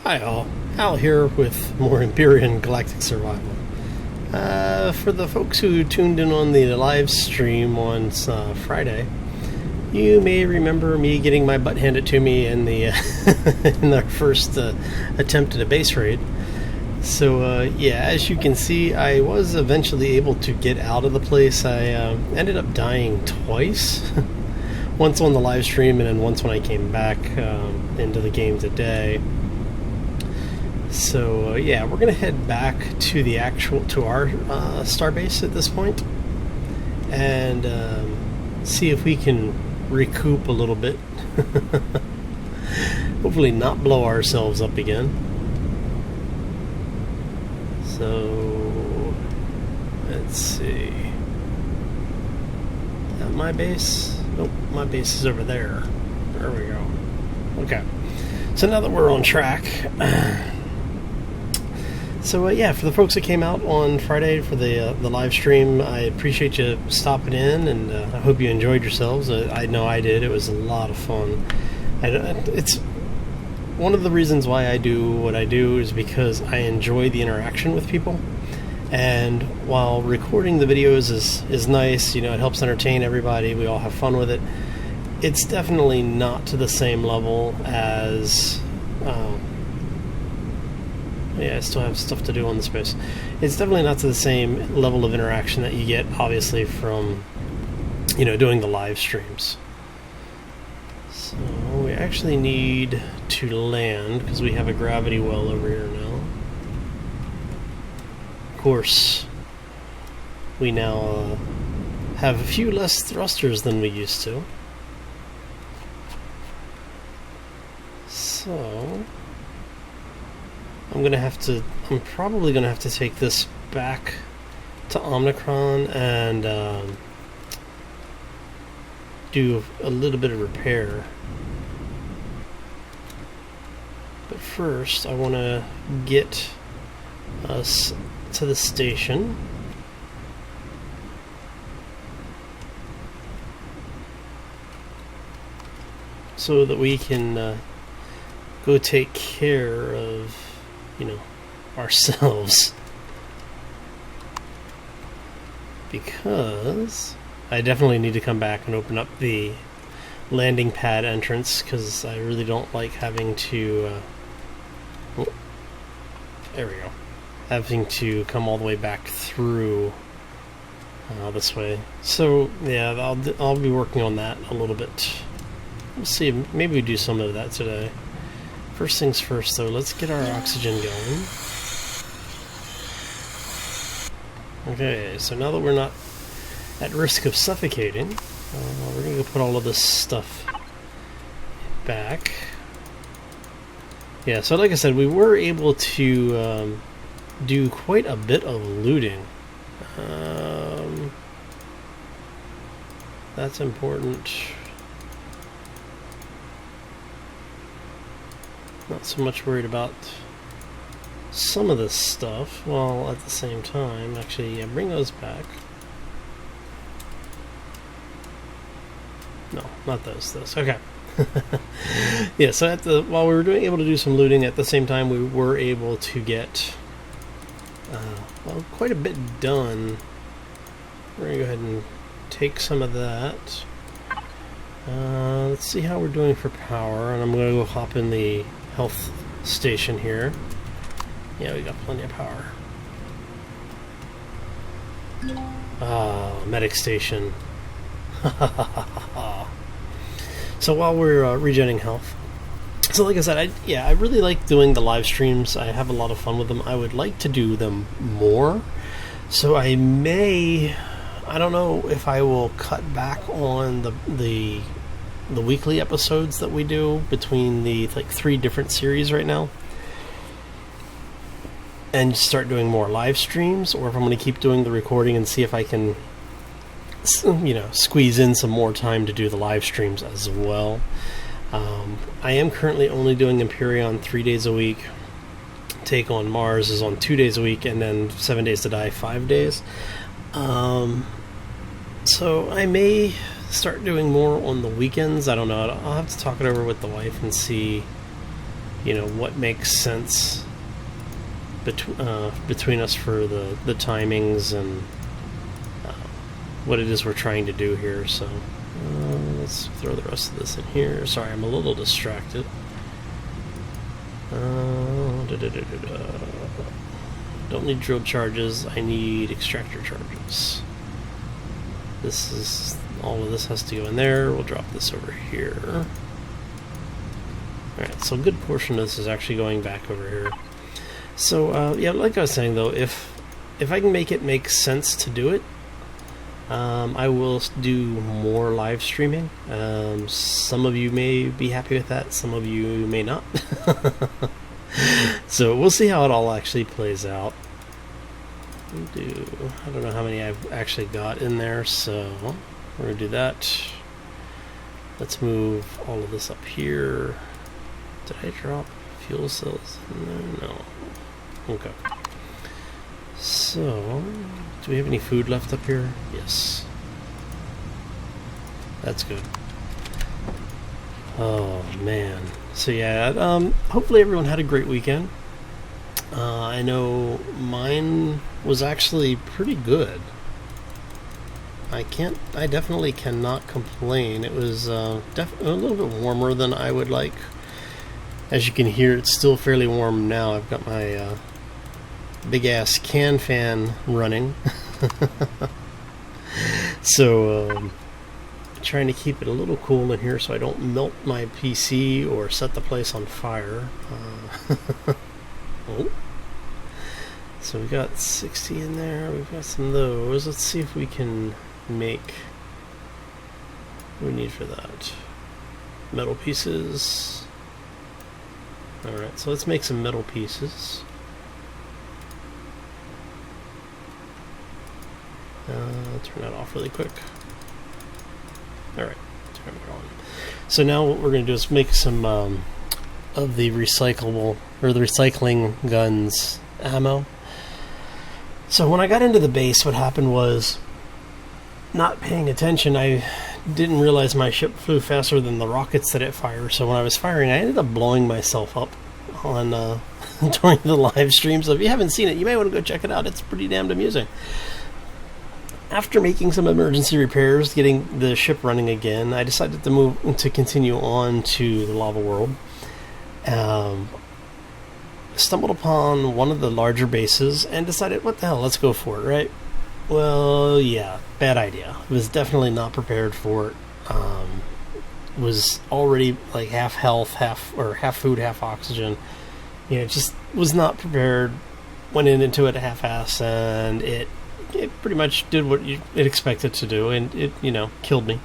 Hi all, Al here with more Empyrion Galactic Survival. For the folks who tuned in on the live stream on Friday, you may remember me getting my butt handed to me in the in our first attempt at a base raid. So yeah, as you can see, I was eventually able to get out of the place. I ended up dying twice. Once on the live stream and then once when I came back into the game today. So yeah, we're gonna head back to our starbase at this point and see if we can recoup a little bit. Hopefully not blow ourselves up again. So let's see. Is that my base? Nope, my base is over there. There we go. Okay. So now that we're on track. So yeah, for the folks that came out on Friday for the live stream, I appreciate you stopping in, and I hope you enjoyed yourselves. I know I did. It was a lot of fun. It's one of the reasons why I do what I do is because I enjoy the interaction with people. And while recording the videos is nice, you know, it helps entertain everybody. We all have fun with it. It's definitely not to the same level as. Yeah, I still have stuff to do on the space. It's definitely not to the same level of interaction that you get, obviously, from, you know, doing the live streams. So we actually need to land because we have a gravity well over here now. Of course, we now have a few less thrusters than we used to. So I'm probably gonna have to take this back to Omicron and do a little bit of repair. But first, I want to get us to the station. So that we can go take care of, you know, ourselves, because I definitely need to come back and open up the landing pad entrance, because I really don't like having to there we go, having to come all the way back through this way. So yeah, I'll be working on that a little bit. We'll see, maybe we do some of that today. First things first, though, let's get our oxygen going. Okay, so now that we're not at risk of suffocating, we're going to put all of this stuff back. Yeah, so like I said, we were able to do quite a bit of looting. That's important. Not so much worried about some of this stuff, while at the same time, actually, yeah, bring those back. No, not those, okay. Yeah, so while we were able to do some looting, at the same time we were able to get well, quite a bit done. We're going to go ahead and take some of that. Let's see how we're doing for power, and I'm going to go hop in the health station here. Yeah, we got plenty of power. Medic station. So while we're regenerating health, so like I said, I really like doing the live streams. I have a lot of fun with them. I would like to do them more. So I don't know if I will cut back on the weekly episodes that we do between the 3 different series right now, and start doing more live streams, or if I'm going to keep doing the recording and see if I can, you know, squeeze in some more time to do the live streams as well. I am currently only doing Empyrion 3 days a week. Take on Mars is on 2 days a week, and then 7 Days to Die 5 days. So I may start doing more on the weekends. I don't know. I'll have to talk it over with the wife and see you know, what makes sense between us for the timings and what it is we're trying to do here. So let's throw the rest of this in here. Sorry, I'm a little distracted. Don't need drill charges, I need extractor charges. This is, all of this has to go in there. We'll drop this over here. Alright, so a good portion of this is actually going back over here. So, yeah, like I was saying though, if I can make it make sense to do it, I will do more live streaming. Some of you may be happy with that, some of you may not. So we'll see how it all actually plays out. I don't know how many I've actually got in there, so we're going to do that. Let's move all of this up here. Did I drop fuel cells in there? No. Okay. So, do we have any food left up here? Yes. That's good. Oh, man. So yeah, hopefully everyone had a great weekend. I know mine was actually pretty good. I definitely cannot complain. It was definitely a little bit warmer than I would like. As you can hear, it's still fairly warm now. I've got my big ass can fan running. So trying to keep it a little cool in here so I don't melt my PC or set the place on fire. Oh. So we got 60 in there. We've got some of those. Let's see if we can make what we need for that. Metal pieces. Alright, so let's make some metal pieces. Turn that off really quick. Alright, turn it on. So now what we're going to do is make some of the recyclable, or the recycling guns ammo. So when I got into the base, what happened was, not paying attention, I didn't realize my ship flew faster than the rockets that it fired. So when I was firing, I ended up blowing myself up on during the live stream. So if you haven't seen it, you may want to go check it out. It's pretty damned amusing. After making some emergency repairs, getting the ship running again, I decided to continue on to the lava world. Stumbled upon one of the larger bases and decided, what the hell, let's go for it, right? Well, yeah, bad idea. Was definitely not prepared for it. Was already like half health, half food, half oxygen. You know, just was not prepared. Went into it half-ass, and it pretty much did what it expected to do, and it, you know, killed me.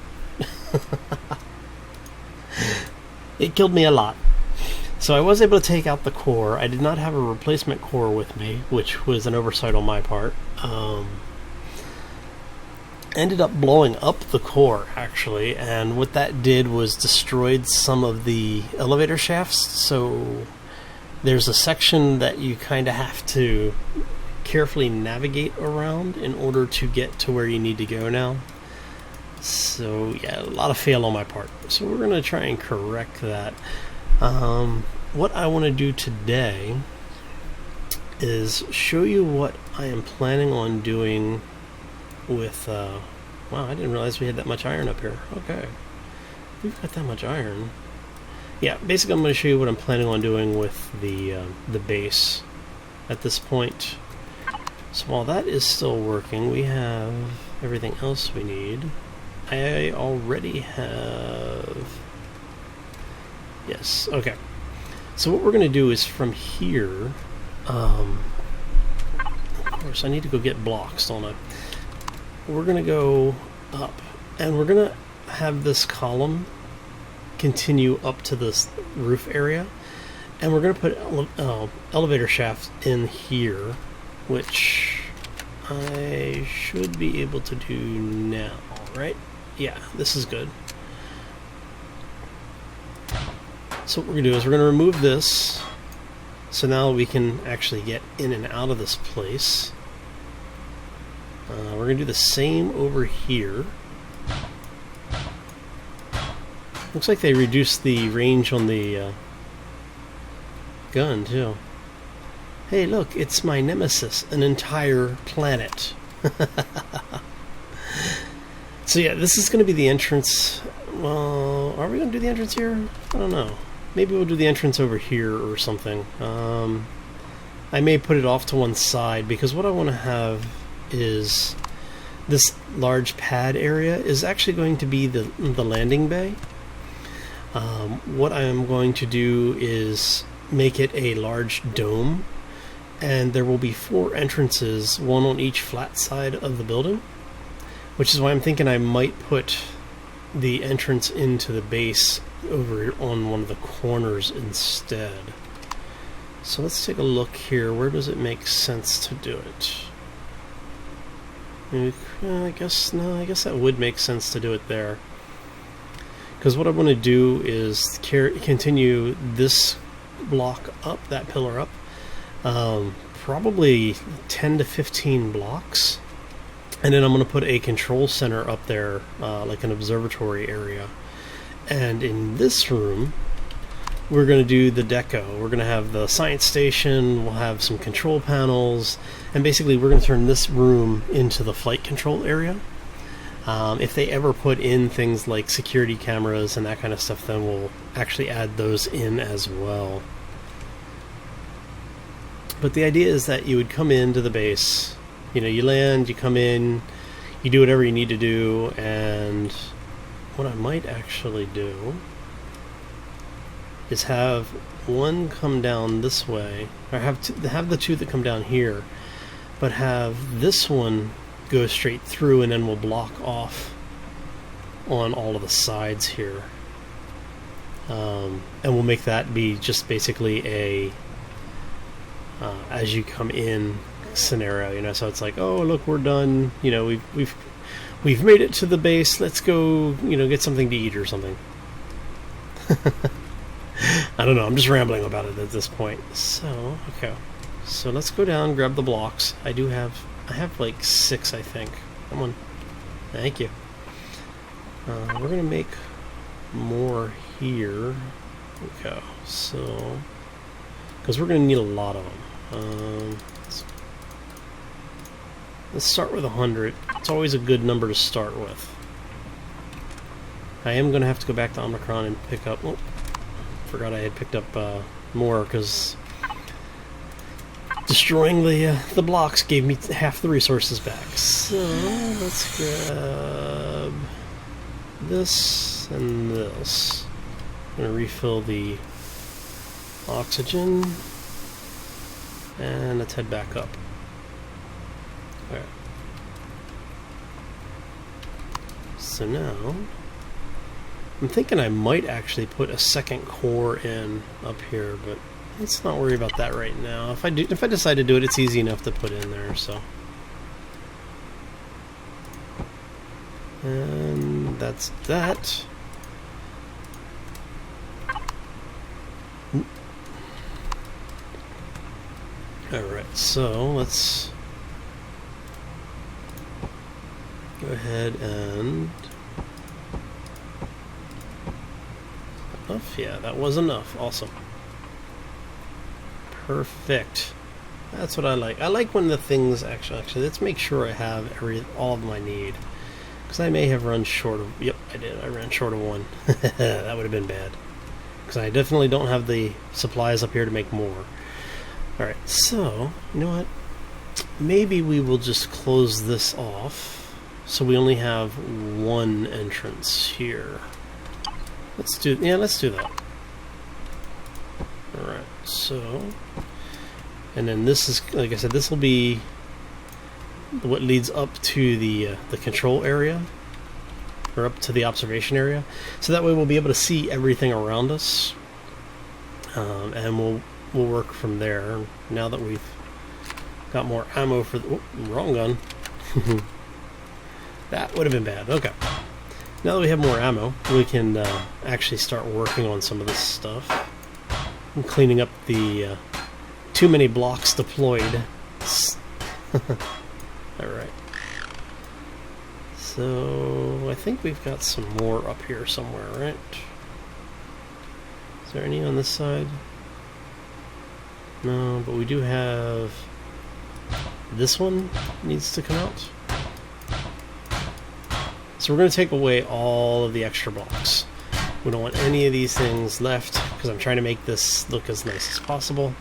It killed me a lot. So I was able to take out the core. I did not have a replacement core with me, which was an oversight on my part. Ended up blowing up the core, actually, and what that did was destroyed some of the elevator shafts. So there's a section that you kind of have to carefully navigate around in order to get to where you need to go now. So yeah, a lot of fail on my part. So we're going to try and correct that. What I want to do today is show you what I am planning on doing with, wow, I didn't realize we had that much iron up here. Okay, we've got that much iron. Yeah, basically I'm going to show you what I'm planning on doing with the base at this point. So while that is still working, we have everything else we need. I already have... Yes, okay. So what we're going to do is from here, of course I need to go get blocks, don't I? We're going to go up, and we're going to have this column continue up to this roof area, and we're going to put elevator shafts in here, which I should be able to do now, right? Yeah, this is good. So what we're going to do is we're going to remove this, so now we can actually get in and out of this place. We're going to do the same over here. Looks like they reduced the range on the gun, too. Hey, look, it's my nemesis, an entire planet. So yeah, this is going to be the entrance. Well, are we going to do the entrance here? I don't know. Maybe we'll do the entrance over here or something. I may put it off to one side because what I want to have is this large pad area is actually going to be the landing bay. What I am going to do is make it a large dome, and there will be 4 entrances, one on each flat side of the building, which is why I'm thinking I might put the entrance into the base over on one of the corners instead. So let's take a look here. Where does it make sense to do it? I guess that would make sense to do it there. Because what I want to do is continue this block up, that pillar up, probably 10 to 15 blocks. And then I'm going to put a control center up there, like an observatory area. And in this room, we're going to do the deco. We're going to have the science station, we'll have some control panels, and basically we're going to turn this room into the flight control area. If they ever put in things like security cameras and that kind of stuff, then we'll actually add those in as well. But the idea is that you would come into the base, you know, you land, you come in, you do whatever you need to do, and what I might actually do is have one come down this way, or have the 2 that come down here, but have this one go straight through, and then we'll block off on all of the sides here, and we'll make that be just basically a as you come in scenario, you know. So it's like, oh look, we're done, you know, we've made it to the base, let's go, you know, get something to eat or something. I don't know, I'm just rambling about it at this point. So, okay. So let's go down, grab the blocks. I have like 6, I think. Come on. Thank you. We're going to make more here. Okay, so... because we're going to need a lot of them. Let's start with 100. It's always a good number to start with. I am going to have to go back to Omicron and pick up... oh, forgot I had picked up more, because destroying the blocks gave me half the resources back. So let's grab this and this. I'm going to refill the oxygen, and let's head back up. Alright. So now I'm thinking I might actually put a second core in up here, but let's not worry about that right now. If I decide to do it, it's easy enough to put in there, so. And that's that. Alright, so let's go ahead and... enough? Yeah, that was enough. Awesome. Perfect. That's what I like. I like when the things actually let's make sure I have all of them I need. Because I may have run short of... yep, I did. I ran short of one. That would have been bad. Because I definitely don't have the supplies up here to make more. Alright, so, you know what? Maybe we will just close this off, so we only have one entrance here. Let's do that. Alright, so... and then this is, like I said, this will be what leads up to the control area, or up to the observation area. So that way we'll be able to see everything around us, and we'll work from there. Now that we've got more ammo for the... oh, wrong gun. That would have been bad. Okay. Now that we have more ammo, we can actually start working on some of this stuff. I'm cleaning up the too many blocks deployed. Alright. So, I think we've got some more up here somewhere, right? Is there any on this side? No, but we do have... This one needs to come out. So we're going to take away all of the extra blocks. We don't want any of these things left because I'm trying to make this look as nice as possible.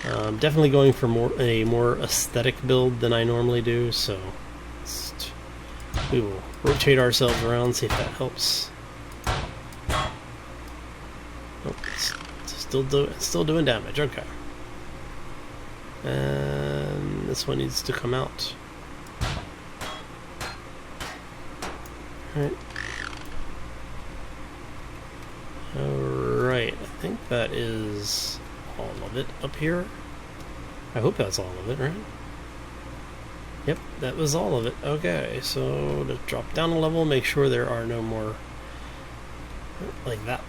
Definitely going for a more aesthetic build than I normally do, so we will rotate ourselves around, see if that helps. Oh, it's still doing damage. Okay. And this one needs to come out. Alright. Alright, I think that is all of it up here. I hope that's all of it, right? Yep, that was all of it. Okay, so to drop down a level, make sure there are no more like that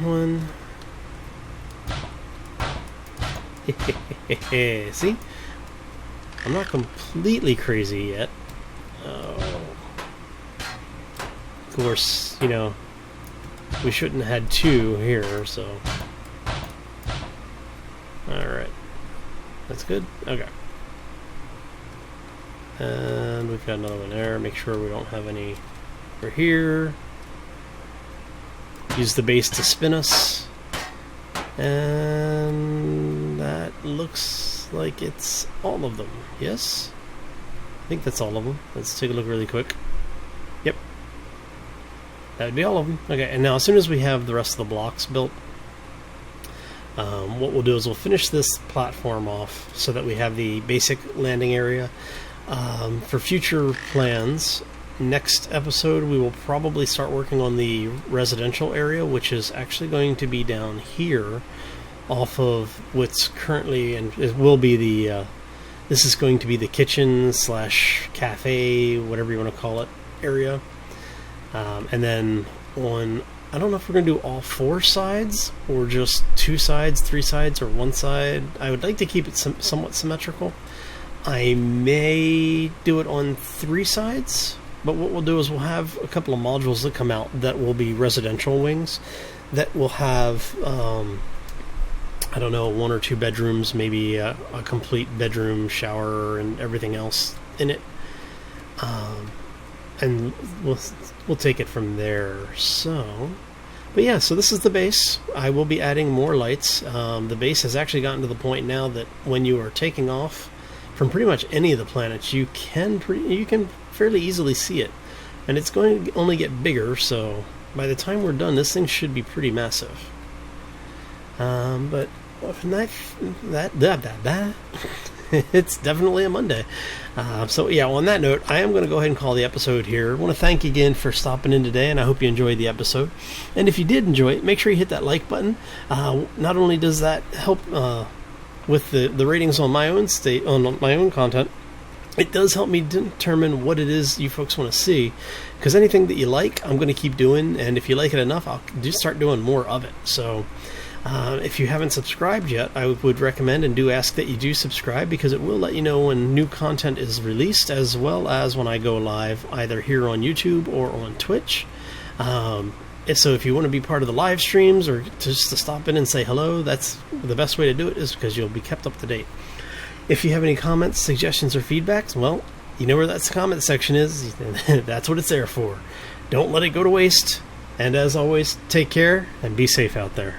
one. See? I'm not completely crazy yet. Oh. Of course, you know, we shouldn't have had two here, so... Alright. That's good? Okay. And we've got another one there. Make sure we don't have any over here. Use the base to spin us. And that looks like it's all of them. Yes? I think that's all of them. Let's take a look really quick. Yep. That would be all of them. Okay, and now as soon as we have the rest of the blocks built, what we'll do is we'll finish this platform off so that we have the basic landing area. For future plans, next episode we will probably start working on the residential area, which is actually going to be down here off of what's currently, and it will be the this is going to be the kitchen slash cafe, whatever you want to call it, area. And then on, I don't know if we're going to do all four sides or just two sides, three sides, or one side. I would like to keep it somewhat symmetrical. I may do it on three sides, but what we'll do is we'll have a couple of modules that come out that will be residential wings that will have, I don't know, one or two bedrooms, maybe a complete bedroom, shower, and everything else in it. And we'll take it from there. So, but yeah, so this is the base. I will be adding more lights. The base has actually gotten to the point now that when you are taking off from pretty much any of the planets, you can fairly easily see it, and it's going to only get bigger. So by the time we're done, this thing should be pretty massive. But it's definitely a Monday. So yeah, on that note, I am going to go ahead and call the episode here. I want to thank you again for stopping in today, and I hope you enjoyed the episode. And if you did enjoy it, make sure you hit that like button. Not only does that help with the ratings on my own content, it does help me determine what it is you folks want to see. Because anything that you like, I'm going to keep doing, and if you like it enough, I'll just start doing more of it. So if you haven't subscribed yet, I would recommend and do ask that you do subscribe, because it will let you know when new content is released, as well as when I go live either here on YouTube or on Twitch. So if you want to be part of the live streams or just to stop in and say hello, that's the best way to do it, is because you'll be kept up to date. If you have any comments, suggestions, or feedbacks, well, you know where that comment section is. That's what it's there for. Don't let it go to waste. And as always, take care and be safe out there.